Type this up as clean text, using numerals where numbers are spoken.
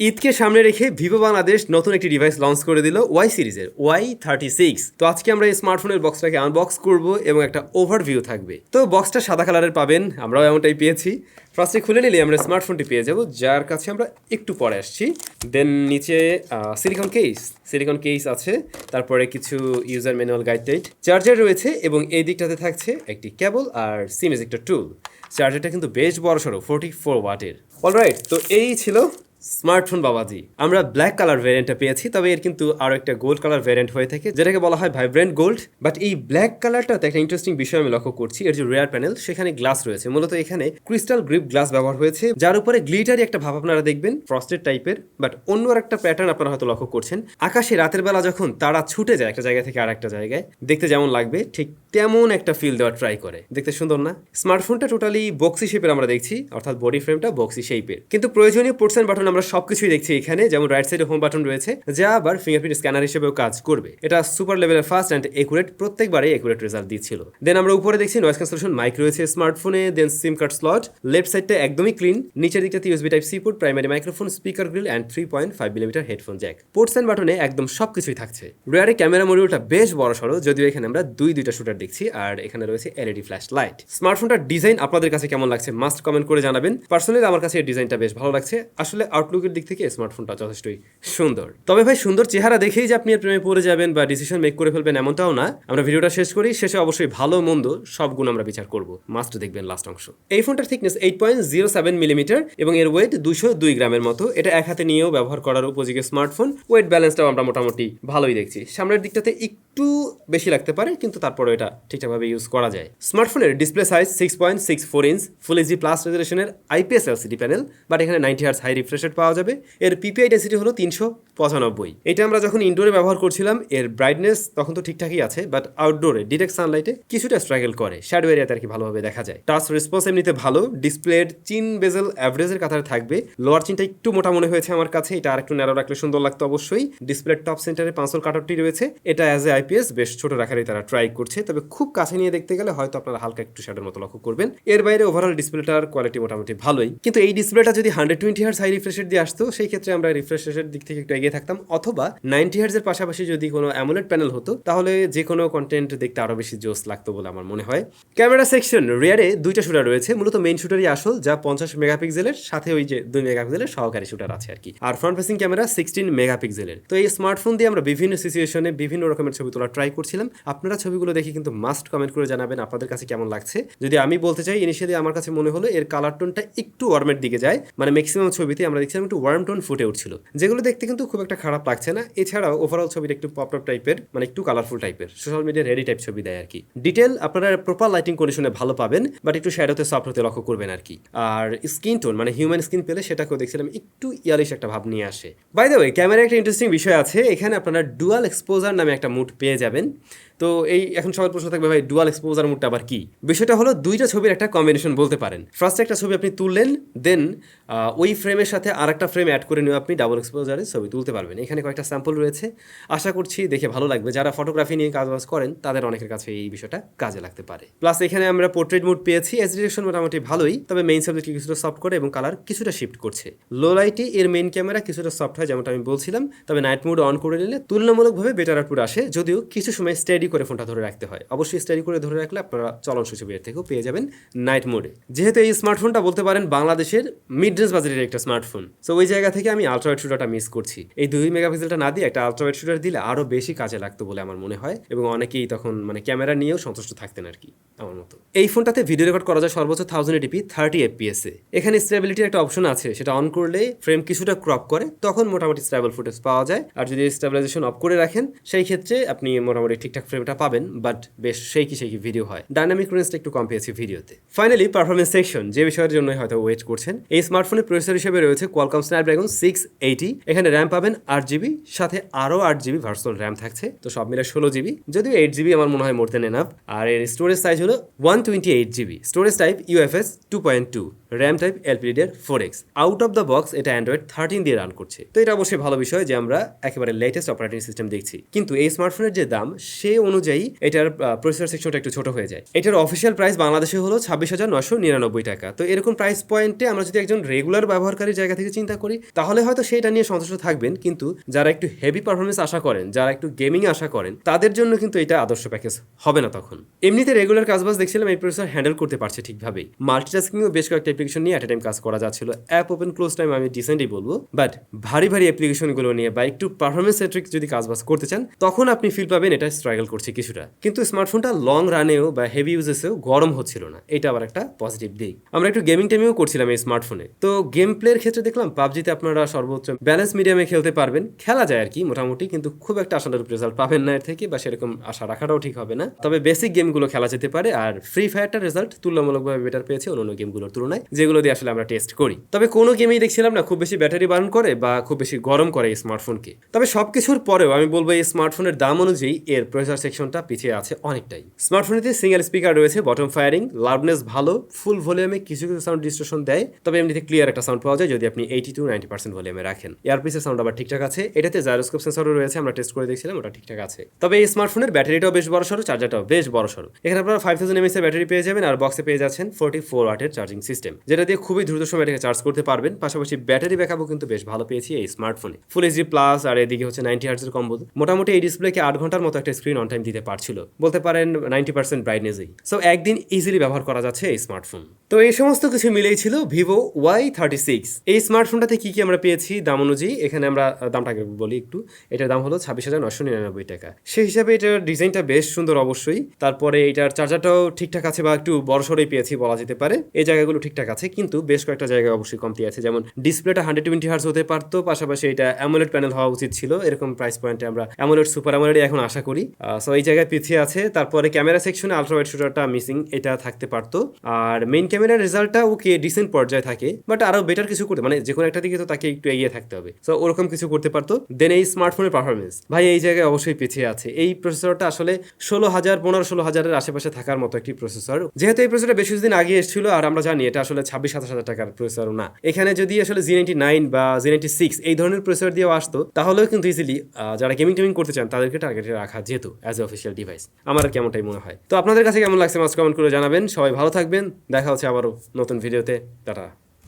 ঈদকে সামনে রেখে ভিভো বাংলাদেশ নতুন একটি ডিভাইস লঞ্চ করে দিল ওয়াই সিরিজের Y36। তো আজকে আমরা এই স্মার্টফোনের বক্সটাকে আনবক্স করব এবং একটা ওভারভিউ থাকবে। তো বক্সটা সাদা কালারের পাবেন, আমরাও এমনটাই পেয়েছি। ফার্স্টে খুলে নিলে আমরা স্মার্টফোনটি পেয়ে যাব, যার কাছে আমরা একটু পরে আসছি। দেন নিচে সিলিকন কেস আছে, তারপরে কিছু ইউজার ম্যানুয়াল গাইড টাইড, চার্জার রয়েছে এবং এই দিকটাতে থাকছে একটি কেবল আর সিম এজেক্টর টুল। চার্জারটা কিন্তু বেশ বড়সড় 44 ওয়াটের। অলরাইট, তো এই ছিল স্মার্টফোন বাবাজি। আমরা ব্ল্যাক কালার ভ্যারিয়েন্টটা পেয়েছি, তবে এর কিন্তু আরো একটা গোল্ড কালার ভ্যারিয়েন্ট হয়ে থাকে, যেটাকে বলা হয় ভাইব্রেন্ট গোল্ড। বাট এই ব্ল্যাক কালারটাতে একটা ইন্টারেস্টিং বিষয় আমি লক্ষ্য করছি, এর যে রেয়ার প্যানেল সেখানে গ্লাস রয়েছে। মূলত এখানে ক্রিস্টাল গ্রিপ গ্লাস ব্যবহার হয়েছে, যার উপরে গ্লিটারি একটা ভাব আপনারা দেখবেন, ফ্রস্টেড টাইপের। বাট অন্য একটা প্যাটার্ন আপনারা হয়তো লক্ষ্য করছেন। আকাশে রাতের বেলা যখন তারা ছুটে যায় একটা জায়গা থেকে আর একটা জায়গায়, দেখতে যেমন লাগবে ঠিক তেমন একটা ফিল দেওয়ার ট্রাই করে। দেখতে সুন্দর না? স্মার্টফোনটা টোটালি বক্সি শেপের আমরা দেখছি, অর্থাৎ বডি ফ্রেমটা বক্সি শেপের, কিন্তু প্রয়োজনীয় পোর্টস এন্ড বাটন আমরা সবকিছুই দেখছি এখানে। যেমন রাইট সাইডে হোম বাটন রয়েছে, যা আবার ফিঙ্গারপ্রিন্ট স্ক্যানার হিসেবেও কাজ করবে। এটা সুপার লেভেলের ফাস্ট অ্যান্ড একুরেট, প্রত্যেকবারই একুরেট রেজাল্ট দিচ্ছিল। দেন আমরা উপরে দেখছি নয়েজ ক্যান্সেলেশন মাইক রয়েছে স্মার্টফোনে। Then SIM card slot, left সাইডটা একদমই ক্লিন। নিচের দিকটাতে USB type C port, primary microphone, speaker grille and 3.5 millimetre headphone jack. Ports and বাটনে একদম সবকিছুই থাকছে। রিয়ারে ক্যামেরা মডিউলটা বেশ বড়সড়, যদিও এখানে আমরা দুইটা শুটার দেখছি, আর এখানে রয়েছে এলইডি ফ্ল্যাশ লাইট। স্মার্টফোনটার ডিজাইন আপনাদের কাছে কেমন লাগছে মাস্ট কমেন্ট করে জানাবেন। পার্সোনালি আমার কাছে এই ডিজাইনটা বেশ ভালো লাগছে। আসলে আউটলুকের দিক থেকে স্মার্টফোনটা যথেষ্টই সুন্দর। তবে ভাই, সুন্দর চেহারা দেখেই যে আপনি এর প্রেমে পড়ে যাবেন বা ডিসিশন মেক করে ফেলবেন এমনটাও না। আমরা ভিডিওটা শেষ করি, শেষে অবশ্যই ভালো মন্দ সব গুণ আমরা বিচার করব। মাস্ট দেখবেন লাস্ট অংশ। এই ফোনটার থিকনেস 8.07 মিলিমিটার এবং এর ওয়েট 202 গ্রামের মতো। এটা এক হাতে নিয়েও ব্যবহার করার উপযোগী স্মার্টফোন। ওয়েট ব্যালেন্সটাও আমরা মোটামুটি ভালোই দেখছি। সামনের দিকটাতে একটু বেশি লাগতে পারে, কিন্তু তারপরে এটা ঠিকঠাকভাবে ইউজ করা যায়। স্মার্টফোনের display size 6.64 inch, full HD plus রেজোলিউশনের আইপিএস এলসিডি প্যানেল। বাট এখানে 90 হার্টজ হাই রিফ্রেশ রেট পাওয়া যাবে। এর পিপিআই ডেন্সিটি হলো 395। এটা আমরা যখন ইনডোরে ব্যবহার করছিলাম, এর ব্রাইটনেস তখন তো ঠিকঠাকই আছে, বাট আউটডোরে ডিরেক্ট সানলাইটে কিছুটা স্ট্রাগল করে। শ্যাডো এরিয়াতে আর কি ভালোভাবে দেখা যায়। টাচ রেসপন্স এমনিতে ভালো। ডিসপ্লের চিন বেজেল অ্যাভারেজের কাতারে থাকবে। লোয়ার চিনটা একটু মোটা মনে হয়েছে আমার কাছে, এটা আর একটু ন্যারো রাখলে সুন্দর লাগতো অবশ্যই। ডিসপ্লের টপ সেন্টারে পাঁচল কাটরটি রয়েছে। এটা অ্যাজ এ আইপিএস বেশ ছোট রাখারই তারা ট্রাই করছে, তবে খুব কাছে নিয়ে দেখতে গেলে হয়তো আপনারা হালকা একটু শ্যাডোর মতো লক্ষ্য করবেন। এর বাইরে ওভারঅল ডিসপ্লেটার কোয়ালিটি মোটামুটি ভালোই, কিন্তু এই ডিসপ্লেটা যদি 120 হার্টজ হাই রিফ্রেশ রেট দিয়ে আসতো, সেই ক্ষেত্রে আমরা রিফ্রেশ রেটের দিক থেকে একটু এগিয়ে থাকতাম। অথবা 90 হার্টজের পাশাপাশি যদি কোনো অ্যামোলেড প্যানেল হতো, তাহলে যে কোনো কন্টেন্ট দেখতে আরো বেশি জোস লাগতো বলে আমার মনে হয়। ক্যামেরা সেকশন, রিয়ারে দুইটা শুটার রয়েছে। মূলত মেইন শুটারই আসল, যা 50 মেগাপিক্সেলের, সাথে ওই যে 2 মেগাপিক্সেলের সহকারী শুটার আছে আর কি। আর ফ্রন্ট ফেসিং ক্যামেরা 16 মেগাপিক্সেলের। তো এই স্মার্টফোন দিয়ে আমরা বিভিন্ন সিচুয়েশনে বিভিন্ন রকমের ছবি তোলা ট্রাই করছিলাম। আপনারা ছবিগুলো দেখে কিন্তু মাস্ট কমেন্ট করে জানাবেন আপনাদের কাছে কেমন লাগছে। যদি আমি বলতে চাই, ইনিশিয়ালি আমার কাছে মনে হলো এর কালার টোনটা একটু ওয়ার্মের দিকে যায়, মানে ম্যাক্সিমাম ছবিতে আমরা দেখছিলাম একটু ওয়ার্ম টোন ফুটে উঠছিল, যেগুলো দেখতে কিন্তু খুব একটা খারাপ লাগছে না। এছাড়াও ওভারঅল ছবিটা একটু পপ আপ টাইপের, মানে একটু কালারফুল টাইপের, সোশ্যাল মিডিয়া রেডি টাইপ ছবি দেয় আর কি। ডিটেল আপনারা প্রপার লাইটিং কন্ডিশনে ভালো পাবেন, বাট একটু শ্যাডোতে সফট হতে লক্ষ্য করবেন আর কি। আর স্কিন টোন, মানে হিউম্যান স্কিন পেলে সেটাকেও দেখছিলাম একটু ইয়ালিশ একটা ভাব নিয়ে আসে। বাই দ্য ওয়ে, ক্যামেরা একটা ইন্টারেস্টিং বিষয় আছে। এখানে আপনারা ডুয়াল এক্সপোজার নামে একটা মুড পেয়ে যাবেন। তো এই এখন সবার প্রশ্ন থাকবে, ভাই ডুয়াল এক্সপোজার মুডটা আবার কি? বিষয়টা হলো দুইটা ছবির একটা কম্বিনেশন বলতে পারেন। ফার্স্ট একটা ছবি আপনি তুললেন, দেন ওই ফ্রেমের সাথে আর একটা ফ্রেম অ্যাড করে নিয়ে আপনি ডাবল এক্সপোজারে ছবি তুলতে পারবেন। এখানে কয়েকটা স্যাম্পল রয়েছে, আশা করছি দেখে ভালো লাগবে। যারা ফটোগ্রাফি নিয়ে কাজ করেন তাদের অনেকের কাছে এই বিষয়টা কাজে লাগতে পারে। প্লাস এখানে আমরা পোর্ট্রেট মুড পেয়েছি। এজ ডিরেকশন মোটামুটি ভালোই, তবে মেইন সাবজেক্টকে কিছুটা সফট করে এবং কালার কিছুটা শিফট করছে। লো লাইটে এর মেইন ক্যামেরা কিছুটা সফট হয়, যেমনটা আমি বলছিলাম, তবে নাইট মোড অন করে নিলে তুলনামূলকভাবে বেটার আউটপুট আসে, যদিও কিছু সময় স্টেডি করে ফোনটা ধরে রাখতে হয়। অবশ্যই স্টাডি করে ধরে রাখলে আপনারা চলনসই ছবি এর থেকেও পেয়ে যাবেন নাইট মোডে। যেহেতু এই স্মার্টফোনটা বলতে পারেন বাংলাদেশের মিড রেঞ্জ বাজেটের একটা স্মার্টফোন, সো ওই জায়গা থেকে আমি আলট্রাওয়াইড শুটারটা মিস করছি। এই 2 মেগাপিক্সেলটা না দিয়ে একটা আলট্রাওয়াইড শুটার দিলে আরো বেশি কাজে লাগতো বলে আমার মনে হয়, এবং অনেকেই তখন মানে ক্যামেরা নিয়েও সন্তুষ্ট থাকতেন আর কি আমার মতো। এই ফোনটাতে ভিডিও রেকর্ড করা যায় সর্বোচ্চ 1080p 30 fps এ। এখানে স্টেবিলিটির একটা অপশন আছে, সেটা অন করলে ফ্রেম কিছুটা ক্রপ করে, তখন মোটামুটি স্টেবল ফুটেজ পাওয়া যায়। আর যদি স্টেবিলাইজেশন অফ করে রাখেন, সেই ক্ষেত্রে আপনি মোটামুটি ঠিকঠাক ফ্রেমটা পাবেন, বাট বেশ সেই ভিডিও হয়। ডাইনামিক রেঞ্জটা একটু কম পেয়েছি ভিডিওতে। ফাইনালি পারফরমেন্স সেকশন, যে বিষয়ের জন্য হয়তো ওয়েট করছেন। এই স্মার্টফোনের প্রসেসর হিসেবে রয়েছে কোয়ালকম স্ন্যাপড্রাগন 680। এখানে র্যাম পাবেন 8GB, সাথে আরো 8GB ভার্চুয়াল র্যাম থাকছে, তো সব মিলে 16GB, যদিও 8GB আমার মনে হয় মোর দেন এনাফ। আর এর স্টোরেজ সাইজ হলো 128GB। Storage type UFS 2.2। RAM type LPDDR 4X, out of the box এটা অ্যান্ড্রয়েড 13 দিয়ে রান করছে। তো এটা অবশ্যই ভালো বিষয় যে আমরা একেবারে লেটেস্ট অপারেটিং সিস্টেম দেখছি, কিন্তু এই স্মার্টফোনের যে দাম সে অনুযায়ী এটার প্রসেসর সেকশনটা একটু ছোট হয়ে যায়। এটার অফিসিয়াল প্রাইস বাংলাদেশে হলো 26,999 টাকা। তো এরকম প্রাইস পয়েন্টে আমরা যদি একজন রেগুলার ব্যবহারকারীর জায়গা থেকে চিন্তা করি তাহলে হয়তো সেটা নিয়ে সন্তুষ্ট থাকবেন, কিন্তু যারা একটু হেভি পারফরমেন্স আশা করেন, যারা একটু গেমিং আশা করেন, তাদের জন্য কিন্তু এটা আদর্শ প্যাকেজ হবে না। তখন এমনিতে রেগুলার কাজবাজ দেখছিলাম এই প্রসেসর হ্যান্ডেল করতে পারছে ঠিকভাবেই, মাল্টিটাস্কিংও বেশ কয়েকটা অ্যাপ্লিকেশন নিয়ে অ্যাট এ টাইম কাজ করা যাচ্ছিল। অ্যাপ ওপেন ক্লোজ টাইম আমি ডিসেন্টই বলবো, বাট ভারী ভারী অ্যাপ্লিকেশনগুলো নিয়ে বা একটু পারফরমেন্স সেন্ট্রিক যদি কাজবাজ করতে চান তখন আপনি ফিল পাবেন এটা স্ট্রাগল করছে কিছুটা। কিন্তু স্মার্টফোনটা লং রানেও বা হেভি ইউজেসেও গরম হচ্ছিল না, এটা আবার একটা পজিটিভ দিক। আমরা একটু গেমিং টাইমেও করছিলাম এই স্মার্টফোনে, তো গেম প্লের ক্ষেত্রে দেখলাম পাবজিতে আপনারা সর্বোচ্চ ব্যালেন্স মিডিয়ামে খেলতে পারবেন, খেলা যায় আর কি মোটামুটি, কিন্তু খুব একটা আশানুরূপ রেজাল্ট পাবেন না এর থেকে, বা সেরকম আশা রাখাটাও ঠিক হবে না। তবে বেসিক গেমগুলো খেলা যেতে পারে, আর ফ্রি ফায়ারটার রেজাল্ট তুলনামূলকভাবে বেটার পেয়েছে অন্য গেমগুলোর তুলনায়, যেগুলো দিয়ে আসলে আমরা টেস্ট করি। তবে কোনো গেমেই দেখছিলাম না খুব বেশি ব্যাটারি বার্ন করে বা খুব বেশি গরম করে এই স্মার্টফোনকে। তবে সবকিছুর পরেও আমি বলবো এই স্মার্টফোনের দাম অনুযায়ী এর প্রসেসর সেকশনটা পিছিয়ে আছে অনেকটাই। স্মার্টফোনেতে সিঙ্গেল স্পিকার রয়েছে, বটম ফায়ারিং, লাউডনেস ভালো, ফুল ভলিউমে কিছু কিছু সাউন্ড ডিস্টরশন দেয়, তবে এমনিতে ক্লিয়ার একটা সাউন্ড পাওয়া যায় যদি আপনি 80 to 90% ভলিউমে রাখেন। ইয়ারপিসের সাউন্ড আবার ঠিকঠাক আছে, এটাতে জাইরোস্কোপ সেন্সরও রয়েছে, আমরা টেস্ট করে দেখছিলাম, ওটা ঠিকঠাক আছে। তবে এই স্মার্টফোনের ব্যাটারিটাও বেশ বড়সড়, চার্জারটাও বেশ বড়সড়। এখানে আপনারা 5000 mAh এর ব্যাটারি পেয়ে যাবেন, আর বক্সে পেয়ে যাচ্ছেন 44 ওয়াটের চার্জিং সিস্টেম, যেটা দিয়ে খুবই দ্রুত সময় এটাকে চার্জ করতে পারবেন। পাশাপাশি ব্যাটারি ব্যাকআপও কিন্তু বেশ ভালো পেয়েছি এই স্মার্টফোনে, ফুল এইচডি প্লাস, আর এদিকে হচ্ছে 90 হার্টজের কম্বো। মোটামুটি এই ডিসপ্লেকে 8 ঘন্টার মতো একটা স্ক্রিন অন টাইম দিতে পারছিল, বলতে পারেন 90% ব্রাইটনেসেই। সো একদিন ইজিলি ব্যবহার করা যাচ্ছে এই স্মার্টফোন। তো এই সমস্ত কিছু মিলেই ছিল Vivo Y36। এই স্মার্টফোনটাতে কি কি আমরা পেয়েছি দাম অনুযায়ী, এখানে আমরা দামটা আগে বলি একটু। এটার দাম হলো 26,999 টাকা। সেই হিসাবে এটার ডিজাইনটা বেশ সুন্দর অবশ্যই। তারপরে এটার চার্জারটাও ঠিকঠাক আছে, বা একটু বড়সড়ই পেয়েছি বলা যেতে পারে। এই জায়গাগুলো ঠিকঠাক আছে, কিন্তু বেশ কয়েকটা জায়গায় অবশ্যই কমতি আছে, যেমন ডিসপ্লেটা 120 হার্টজ হতে পারতো, পাশাপাশি এটা অ্যামোলেড প্যানেল হওয়া উচিত ছিল। এরকম প্রাইস পয়েন্টে আমরা অ্যামোলেড, সুপার অ্যামোলেড এখন আশা করি। সো এই জায়গায় পিছিয়ে আছে। তারপরে ক্যামেরা সেকশনে আলট্রা ওয়াইড শুটারটা মিসিং, এটা থাকতে পারতো। আর মেইন ক্যামেরার রেজাল্টটা ওকে ডিসেন্ট পর্যায়ে থাকে, বাট আরো বেটার কিছু করতে, মানে যে কোনো একটা দিকে তো তাকে একটু এগিয়ে থাকতে হবে। সো ওরকম কিছু করতে পারতো। দেন এই স্মার্টফোনের পারফরমেন্স ভাই এই জায়গায় অবশ্যই পিছিয়ে আছে। এই প্রসেসরটা আসলে 16,000, 15-16,000-এর আশেপাশে থাকার মতো একটি প্রসেসর। যেহেতু এই প্রসেসরটা বেশ কিছুদিন আগে এসেছিল, আর আমরা জানি এটা আসলে 26-27 হাজার টাকার প্রসেসর না। এখানে যদি আসলে Z99 বা Z96 এই ধরনের প্রসেসর দিয়েও আসতো তাহলেও কিন্তু ইজিলি যারা গেমিং টেমিং করতে চান তাদেরকে টার্গেটে রাখা যেত অ্যাজ এ অফিসিয়াল ডিভাইস। আমার কেমনটাই মনে হয়। তো আপনাদের কাছে কেমন লাগছে মাস্ট কমেন্ট করে জানাবেন। সবাই ভালো থাকবেন, দেখা হচ্ছে আবারও নতুন ভিডিওতে। টাটা।